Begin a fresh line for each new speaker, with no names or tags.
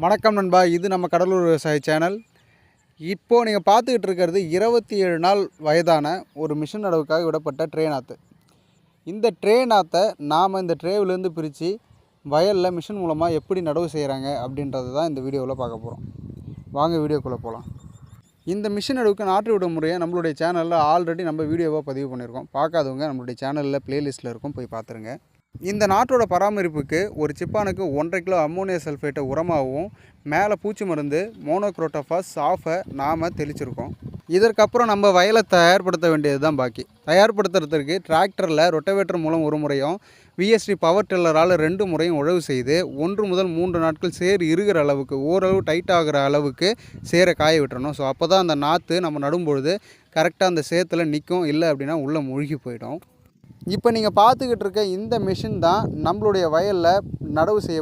வணக்கம் நண்பா, இது நம்ம கடலூர் விவசாய சேனல். இப்போது நீங்கள் பார்த்துக்கிட்டு இருக்கிறது 27 நாள் வயதான ஒரு மிஷின் நடவுக்காக விடப்பட்ட ட்ரே நாற்று. இந்த ட்ரே நாற்றை நாம் இந்த ட்ரேவிலேருந்து பிரித்து வயலில் மிஷின் மூலமாக எப்படி நடவு செய்கிறாங்க அப்படின்றது தான் இந்த வீடியோவில் பார்க்க போகிறோம். வாங்க வீடியோக்குள்ளே போகலாம். இந்த மிஷின் நடவுக்கு நாற்று விடும் முறையை நம்மளுடைய சேனலில் ஆல்ரெடி நம்ம வீடியோவாக பதிவு பண்ணியிருக்கோம். பார்க்காதவங்க நம்மளுடைய சேனலில் ப்ளேலிஸ்ட்டில் இருக்கும், போய் பார்த்துருங்க. இந்த நாற்றோட பராமரிப்புக்கு ஒரு சிப்பானுக்கு 1.5 கிலோ அம்மோனியம் சல்ஃபேட்டை உரமாகவும் மேலே பூச்சி மருந்து மோனோக்ரோட்டோஃபாஸ் சாஃபை நாம் தெளிச்சிருக்கோம். இதற்கப்புறம் நம்ம வயலை தயார்படுத்த வேண்டியது தான் பாக்கி. தயார்படுத்துறதுக்கு டிராக்டரில் ரொட்டவேட்டர் மூலம் ஒரு முறையும் விஎஸ்டி பவர் டில்லரால் 2 முறையும் உழவு செய்து 1 முதல் 3 நாட்கள் சேர் இருக்கிற அளவுக்கு, ஓரளவு டைட் ஆகிற அளவுக்கு சேரை காய விட்டுறணும். ஸோ அப்போ தான் அந்த நாற்று நம்ம நடும்பொழுது கரெக்டாக அந்த சேத்துல நிற்கும், இல்லை அப்படின்னா உள்ளே மூழ்கி போயிடும். இப்போ நீங்கள் பார்த்துக்கிட்டு இருக்க இந்த மிஷின் தான் நம்மளுடைய வயலில் நடவு செய்ய